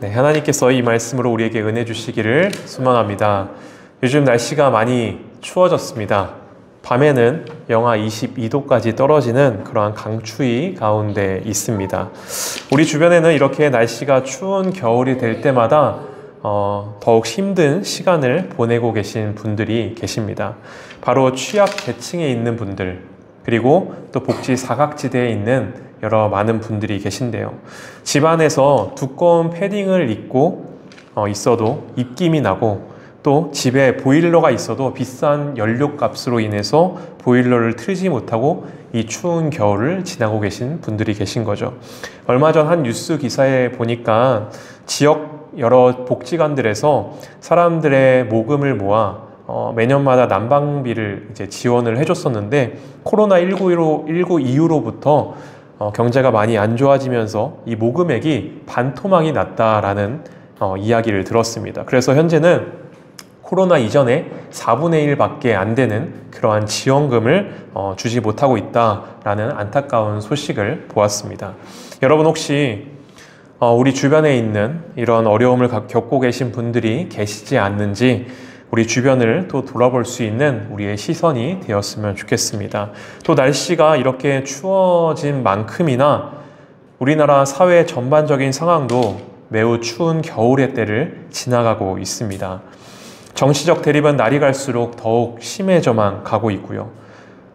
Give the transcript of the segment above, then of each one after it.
네, 하나님께서 이 말씀으로 우리에게 은혜 주시기를 소망합니다. 요즘 날씨가 많이 추워졌습니다. 밤에는 영하 22도까지 떨어지는 그러한 강추위 가운데 있습니다. 우리 주변에는 이렇게 날씨가 추운 겨울이 될 때마다 더욱 힘든 시간을 보내고 계신 분들이 계십니다. 바로 취약 계층에 있는 분들, 그리고 또 복지 사각지대에 있는 여러 많은 분들이 계신데요. 집안에서 두꺼운 패딩을 입고 있어도 입김이 나고, 또 집에 보일러가 있어도 비싼 연료값으로 인해서 보일러를 틀지 못하고 이 추운 겨울을 지나고 계신 분들이 계신 거죠. 얼마 전 한 뉴스 기사에 보니까 지역 여러 복지관들에서 사람들의 모금을 모아 매년마다 난방비를 이제 지원을 해줬었는데, 코로나19 이후로부터 경제가 많이 안 좋아지면서 이 모금액이 반토막이 났다라는 이야기를 들었습니다. 그래서 현재는 코로나 이전에 4분의 1밖에 안 되는 그러한 지원금을 주지 못하고 있다라는 안타까운 소식을 보았습니다. 여러분, 혹시 우리 주변에 있는 이런 어려움을 겪고 계신 분들이 계시지 않는지 우리 주변을 또 돌아볼 수 있는 우리의 시선이 되었으면 좋겠습니다. 또 날씨가 이렇게 추워진 만큼이나 우리나라 사회 전반적인 상황도 매우 추운 겨울의 때를 지나가고 있습니다. 정치적 대립은 날이 갈수록 더욱 심해져만 가고 있고요.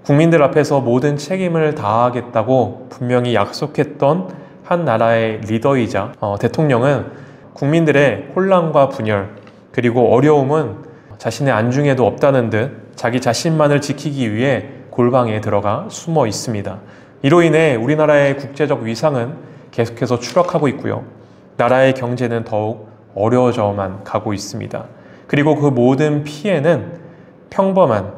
국민들 앞에서 모든 책임을 다하겠다고 분명히 약속했던 한 나라의 리더이자 대통령은 국민들의 혼란과 분열, 그리고 어려움은 자신의 안중에도 없다는 듯 자기 자신만을 지키기 위해 골방에 들어가 숨어 있습니다. 이로 인해 우리나라의 국제적 위상은 계속해서 추락하고 있고요. 나라의 경제는 더욱 어려워져만 가고 있습니다. 그리고 그 모든 피해는 평범한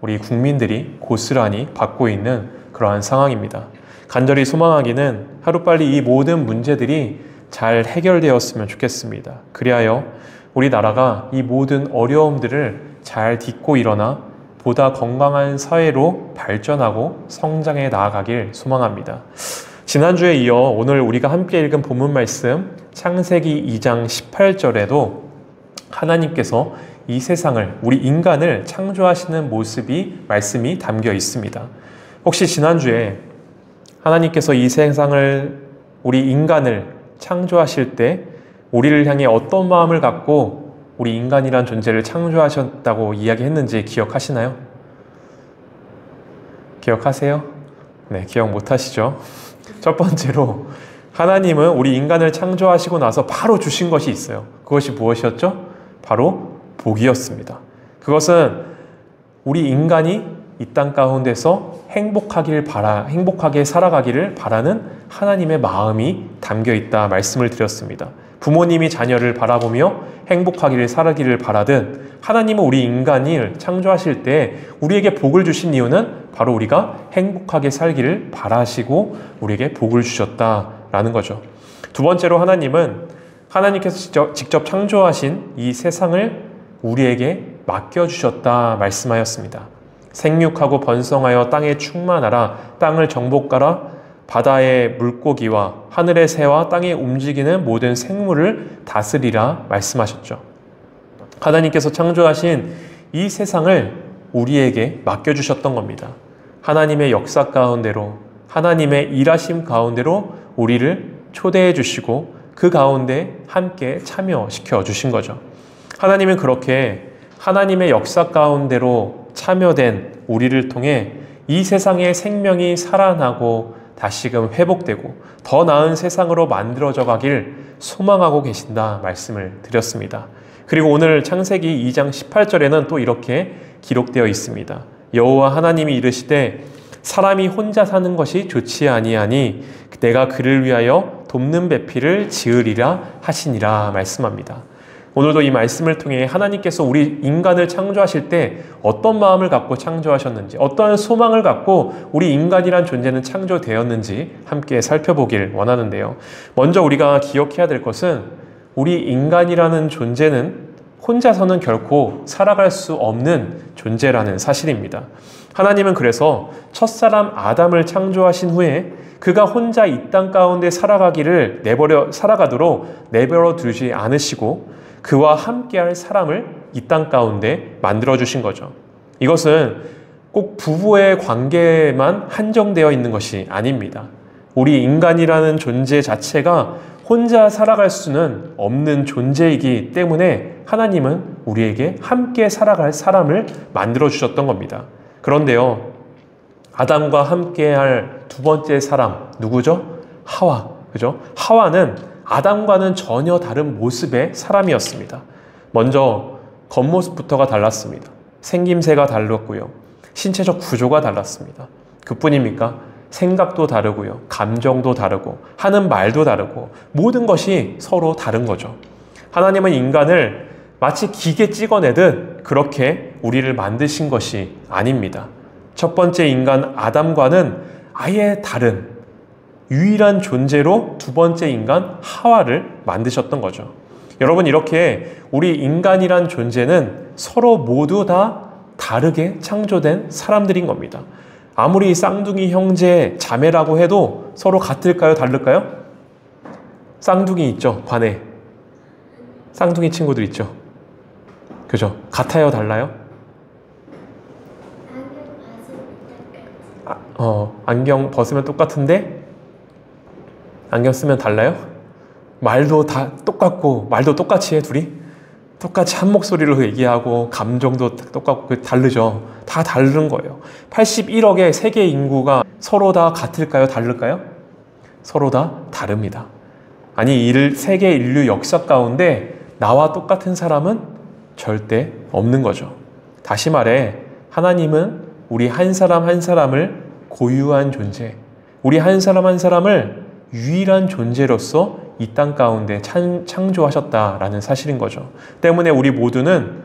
우리 국민들이 고스란히 받고 있는 그러한 상황입니다. 간절히 소망하기는 하루빨리 이 모든 문제들이 잘 해결되었으면 좋겠습니다. 그리하여 우리나라가 이 모든 어려움들을 잘 딛고 일어나 보다 건강한 사회로 발전하고 성장해 나아가길 소망합니다. 지난주에 이어 오늘 우리가 함께 읽은 본문 말씀 창세기 2장 18절에도 하나님께서 이 세상을, 우리 인간을 창조하시는 말씀이 담겨 있습니다. 혹시 지난주에 하나님께서 이 세상을, 우리 인간을 창조하실 때 우리를 향해 어떤 마음을 갖고 우리 인간이란 존재를 창조하셨다고 이야기했는지 기억하시나요? 기억하세요? 네, 기억 못하시죠? 첫 번째로 하나님은 우리 인간을 창조하시고 나서 바로 주신 것이 있어요. 그것이 무엇이었죠? 바로 복이었습니다. 그것은 우리 인간이 이 땅 가운데서 행복하게 살아가기를 바라는 하나님의 마음이 담겨 있다 말씀을 드렸습니다. 부모님이 자녀를 바라보며 행복하기를 살아기를 바라듯 하나님은 우리 인간을 창조하실 때 우리에게 복을 주신 이유는 바로 우리가 행복하게 살기를 바라시고 우리에게 복을 주셨다라는 거죠. 두 번째로 하나님께서 직접 창조하신 이 세상을 우리에게 맡겨주셨다 말씀하였습니다. 생육하고 번성하여 땅에 충만하라, 땅을 정복하라, 바다의 물고기와 하늘의 새와 땅에 움직이는 모든 생물을 다스리라 말씀하셨죠. 하나님께서 창조하신 이 세상을 우리에게 맡겨주셨던 겁니다. 하나님의 역사 가운데로, 하나님의 일하심 가운데로 우리를 초대해 주시고 그 가운데 함께 참여시켜 주신 거죠. 하나님은 그렇게 하나님의 역사 가운데로 참여된 우리를 통해 이 세상의 생명이 살아나고 다시금 회복되고 더 나은 세상으로 만들어져 가길 소망하고 계신다 말씀을 드렸습니다. 그리고 오늘 창세기 2장 18절에는 또 이렇게 기록되어 있습니다. 여호와 하나님이 이르시되 사람이 혼자 사는 것이 좋지 아니하니 내가 그를 위하여 돕는 배필을 지으리라 하시니라 말씀합니다. 오늘도 이 말씀을 통해 하나님께서 우리 인간을 창조하실 때 어떤 마음을 갖고 창조하셨는지, 어떠한 소망을 갖고 우리 인간이란 존재는 창조되었는지 함께 살펴보길 원하는데요. 먼저 우리가 기억해야 될 것은 우리 인간이라는 존재는 혼자서는 결코 살아갈 수 없는 존재라는 사실입니다. 하나님은 그래서 첫사람 아담을 창조하신 후에 그가 혼자 이 땅 가운데 살아가도록 내버려 두지 않으시고 그와 함께할 사람을 이 땅 가운데 만들어 주신 거죠. 이것은 꼭 부부의 관계만 한정되어 있는 것이 아닙니다. 우리 인간이라는 존재 자체가 혼자 살아갈 수는 없는 존재이기 때문에 하나님은 우리에게 함께 살아갈 사람을 만들어 주셨던 겁니다. 그런데요, 아담과 함께할 두 번째 사람 누구죠? 하와. 그죠? 하와는 아담과는 전혀 다른 모습의 사람이었습니다. 먼저 겉모습부터가 달랐습니다. 생김새가 달랐고요. 신체적 구조가 달랐습니다. 그뿐입니까? 생각도 다르고요. 감정도 다르고 하는 말도 다르고 모든 것이 서로 다른 거죠. 하나님은 인간을 마치 기계 찍어내듯 그렇게 우리를 만드신 것이 아닙니다. 첫 번째 인간 아담과는 아예 다른 유일한 존재로 두 번째 인간 하와를 만드셨던 거죠. 여러분, 이렇게 우리 인간이란 존재는 서로 모두 다 다르게 창조된 사람들인 겁니다. 아무리 쌍둥이 형제 자매라고 해도 서로 같을까요? 다를까요? 쌍둥이 있죠, 관에. 쌍둥이 친구들 있죠. 그죠? 같아요? 달라요? 안경 벗으면 똑같은데 안경 쓰면 달라요? 말도 다 똑같고 말도 똑같이 해, 둘이? 똑같이 한 목소리로 얘기하고 감정도 똑같고 다르죠. 다 다른 거예요. 81억의 세계 인구가 서로 다 같을까요? 다를까요? 서로 다 다릅니다. 아니, 세계 인류 역사 가운데 나와 똑같은 사람은 절대 없는 거죠. 다시 말해, 하나님은 우리 한 사람 한 사람을 고유한 존재, 우리 한 사람 한 사람을 유일한 존재로서 이 땅 가운데 창조하셨다라는 사실인 거죠. 때문에 우리 모두는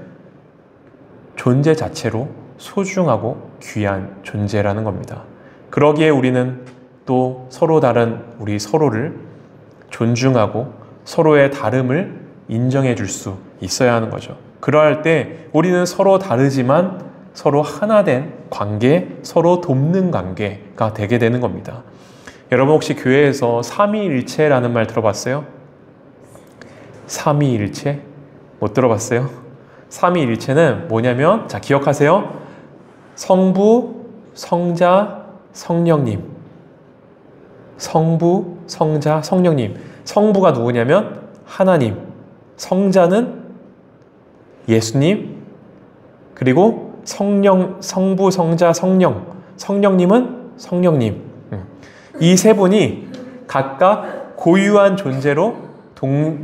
존재 자체로 소중하고 귀한 존재라는 겁니다. 그러기에 우리는 또 서로 다른 우리 서로를 존중하고 서로의 다름을 인정해 줄 수 있어야 하는 거죠. 그러할 때 우리는 서로 다르지만 서로 하나 된 관계, 서로 돕는 관계가 되게 되는 겁니다. 여러분, 혹시 교회에서 삼위일체라는 말 들어봤어요? 삼위일체? 못 들어봤어요? 삼위일체는 뭐냐면, 자, 기억하세요. 성부, 성자, 성령님. 성부, 성자, 성령님. 성부가 누구냐면 하나님, 성자는 예수님, 그리고 성부, 성자, 성령님은 성령님. 이 세 분이 각각 고유한 존재로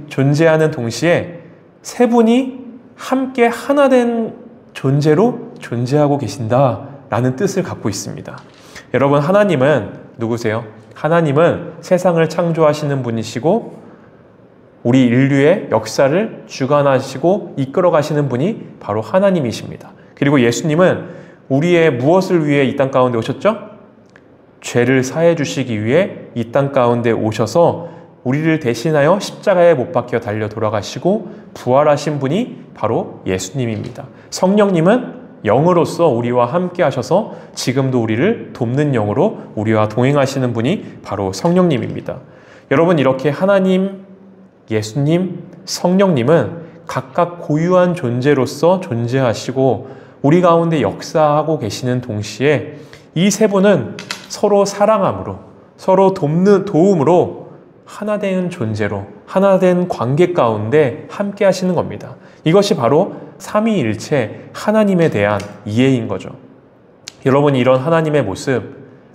존재하는 동시에 세 분이 함께 하나 된 존재로 존재하고 계신다라는 뜻을 갖고 있습니다. 여러분, 하나님은 누구세요? 하나님은 세상을 창조하시는 분이시고 우리 인류의 역사를 주관하시고 이끌어 가시는 분이 바로 하나님이십니다. 그리고 예수님은 우리의 무엇을 위해 이 땅 가운데 오셨죠? 죄를 사해 주시기 위해 이 땅 가운데 오셔서 우리를 대신하여 십자가에 못 박혀 달려 돌아가시고 부활하신 분이 바로 예수님입니다. 성령님은 영으로서 우리와 함께 하셔서 지금도 우리를 돕는 영으로 우리와 동행하시는 분이 바로 성령님입니다. 여러분, 이렇게 하나님, 예수님, 성령님은 각각 고유한 존재로서 존재하시고 우리 가운데 역사하고 계시는 동시에 이 세 분은 서로 사랑함으로, 서로 도움으로 하나 된 존재로, 하나 된 관계 가운데 함께 하시는 겁니다. 이것이 바로 삼위일체 하나님에 대한 이해인 거죠. 여러분, 이런 하나님의 모습,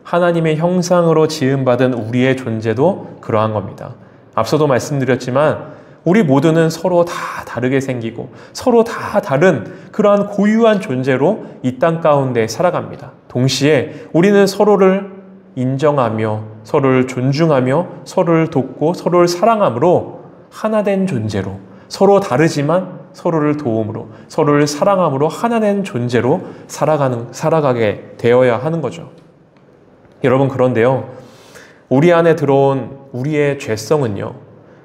하나님의 형상으로 지음받은 우리의 존재도 그러한 겁니다. 앞서도 말씀드렸지만 우리 모두는 서로 다 다르게 생기고 서로 다 다른 그러한 고유한 존재로 이 땅 가운데 살아갑니다. 동시에 우리는 서로를 인정하며 서로를 존중하며 서로를 돕고 서로를 사랑함으로 하나 된 존재로, 서로 다르지만 서로를 도움으로 서로를 사랑함으로 하나 된 존재로 살아가게 되어야 하는 거죠. 여러분, 그런데요, 우리 안에 들어온 우리의 죄성은요,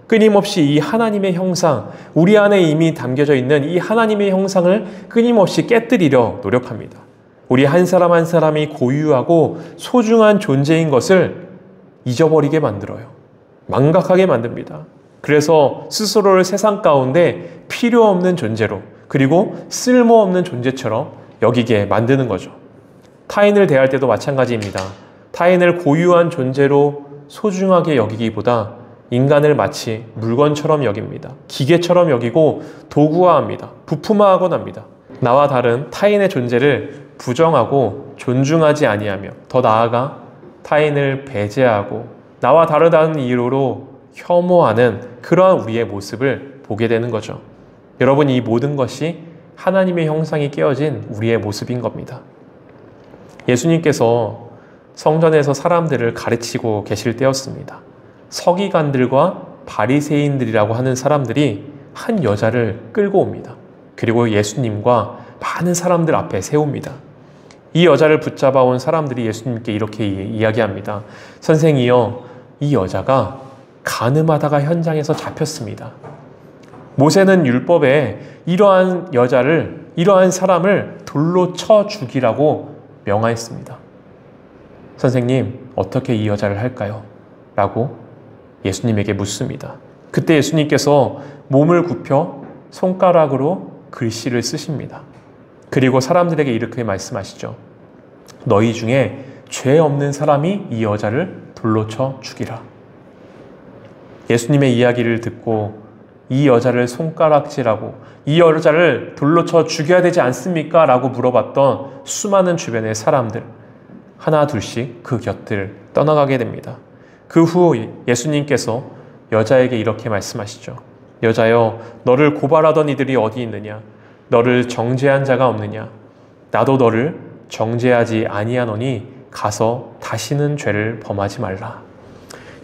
끊임없이 이 하나님의 형상, 우리 안에 이미 담겨져 있는 이 하나님의 형상을 끊임없이 깨뜨리려 노력합니다. 우리 한 사람 한 사람이 고유하고 소중한 존재인 것을 잊어버리게 만들어요. 망각하게 만듭니다. 그래서 스스로를 세상 가운데 필요 없는 존재로, 그리고 쓸모없는 존재처럼 여기게 만드는 거죠. 타인을 대할 때도 마찬가지입니다. 타인을 고유한 존재로 소중하게 여기기보다 인간을 마치 물건처럼 여깁니다. 기계처럼 여기고 도구화합니다. 부품화하곤 합니다. 나와 다른 타인의 존재를 부정하고 존중하지 아니하며, 더 나아가 타인을 배제하고 나와 다르다는 이유로 혐오하는 그러한 우리의 모습을 보게 되는 거죠. 여러분, 이 모든 것이 하나님의 형상이 깨어진 우리의 모습인 겁니다. 예수님께서 성전에서 사람들을 가르치고 계실 때였습니다. 서기관들과 바리새인들이라고 하는 사람들이 한 여자를 끌고 옵니다. 그리고 예수님과 많은 사람들 앞에 세웁니다. 이 여자를 붙잡아 온 사람들이 예수님께 이렇게 이야기합니다. 선생이여, 이 여자가 간음하다가 현장에서 잡혔습니다. 모세는 율법에 이러한 여자를, 이러한 사람을 돌로 쳐 죽이라고 명하였습니다. 선생님, 어떻게 이 여자를 할까요? 라고 예수님에게 묻습니다. 그때 예수님께서 몸을 굽혀 손가락으로 글씨를 쓰십니다. 그리고 사람들에게 이렇게 말씀하시죠. 너희 중에 죄 없는 사람이 이 여자를 돌로 쳐 죽이라. 예수님의 이야기를 듣고 이 여자를 손가락질하고 이 여자를 돌로 쳐 죽여야 되지 않습니까? 라고 물어봤던 수많은 주변의 사람들, 하나 둘씩 그 곁을 떠나가게 됩니다. 그 후 예수님께서 여자에게 이렇게 말씀하시죠. 여자여, 너를 고발하던 이들이 어디 있느냐? 너를 정죄한 자가 없느냐? 나도 너를 정죄하지 아니하노니 가서 다시는 죄를 범하지 말라.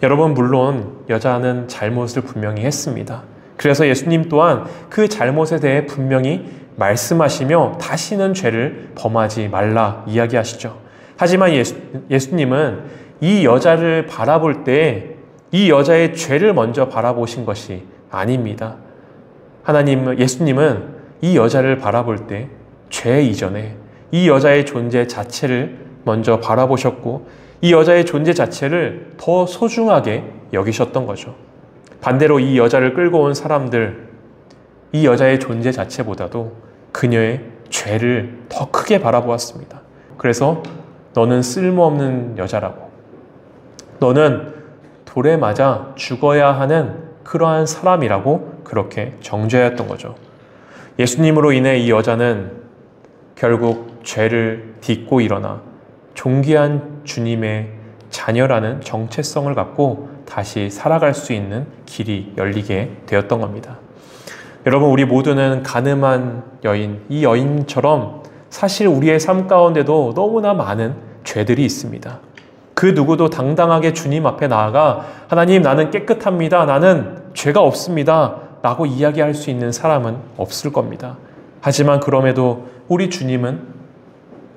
여러분, 물론 여자는 잘못을 분명히 했습니다. 그래서 예수님 또한 그 잘못에 대해 분명히 말씀하시며 다시는 죄를 범하지 말라 이야기하시죠. 하지만 예수님은 이 여자를 바라볼 때 이 여자의 죄를 먼저 바라보신 것이 아닙니다. 예수님은 이 여자를 바라볼 때 죄 이전에 이 여자의 존재 자체를 먼저 바라보셨고, 이 여자의 존재 자체를 더 소중하게 여기셨던 거죠. 반대로 이 여자를 끌고 온 사람들, 이 여자의 존재 자체보다도 그녀의 죄를 더 크게 바라보았습니다. 그래서 너는 쓸모없는 여자라고, 너는 돌에 맞아 죽어야 하는 그러한 사람이라고 그렇게 정죄하였던 거죠. 예수님으로 인해 이 여자는 결국 죄를 딛고 일어나 존귀한 주님의 자녀라는 정체성을 갖고 다시 살아갈 수 있는 길이 열리게 되었던 겁니다. 여러분, 우리 모두는 가늠한 여인, 이 여인처럼 사실 우리의 삶 가운데도 너무나 많은 죄들이 있습니다. 그 누구도 당당하게 주님 앞에 나아가 하나님, 나는 깨끗합니다, 나는 죄가 없습니다 라고 이야기할 수 있는 사람은 없을 겁니다. 하지만 그럼에도 우리 주님은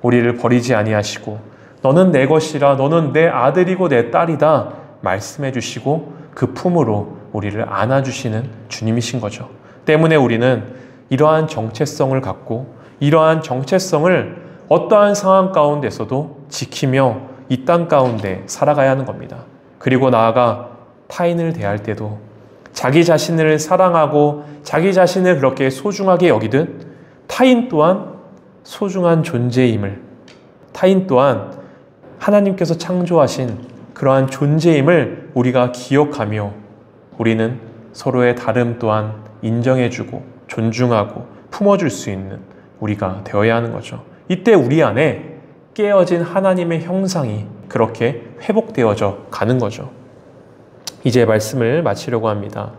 우리를 버리지 아니하시고 너는 내 것이라, 너는 내 아들이고 내 딸이다 말씀해 주시고 그 품으로 우리를 안아주시는 주님이신 거죠. 때문에 우리는 이러한 정체성을 갖고 이러한 정체성을 어떠한 상황 가운데서도 지키며 이 땅 가운데 살아가야 하는 겁니다. 그리고 나아가 타인을 대할 때도 자기 자신을 사랑하고 자기 자신을 그렇게 소중하게 여기듯 타인 또한 소중한 존재임을, 타인 또한 하나님께서 창조하신 그러한 존재임을 우리가 기억하며 우리는 서로의 다름 또한 인정해주고 존중하고 품어줄 수 있는 우리가 되어야 하는 거죠. 이때 우리 안에 깨어진 하나님의 형상이 그렇게 회복되어져 가는 거죠. 이제 말씀을 마치려고 합니다.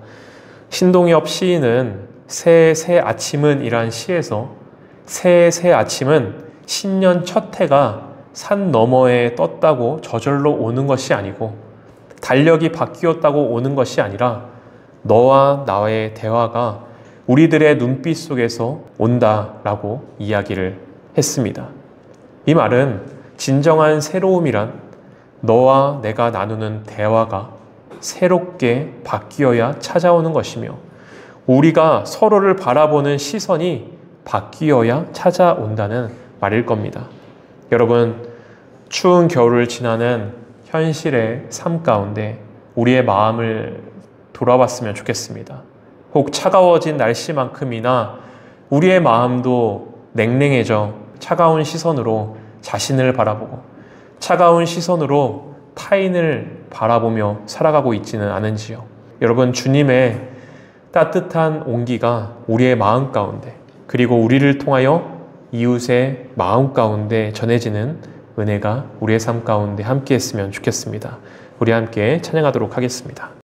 신동엽 시인은 새 아침은 이란 시에서 새 아침은 신년 첫 해가 산 너머에 떴다고 저절로 오는 것이 아니고 달력이 바뀌었다고 오는 것이 아니라 너와 나의 대화가 우리들의 눈빛 속에서 온다라고 이야기를 했습니다. 이 말은 진정한 새로움이란 너와 내가 나누는 대화가 새롭게 바뀌어야 찾아오는 것이며 우리가 서로를 바라보는 시선이 바뀌어야 찾아온다는 말일 겁니다. 여러분, 추운 겨울을 지나는 현실의 삶 가운데 우리의 마음을 돌아봤으면 좋겠습니다. 혹 차가워진 날씨만큼이나 우리의 마음도 냉랭해져 차가운 시선으로 자신을 바라보고 차가운 시선으로 타인을 바라보며 살아가고 있지는 않은지요. 여러분, 주님의 따뜻한 온기가 우리의 마음 가운데 그리고 우리를 통하여 이웃의 마음 가운데 전해지는 은혜가 우리의 삶 가운데 함께 했으면 좋겠습니다. 우리 함께 찬양하도록 하겠습니다.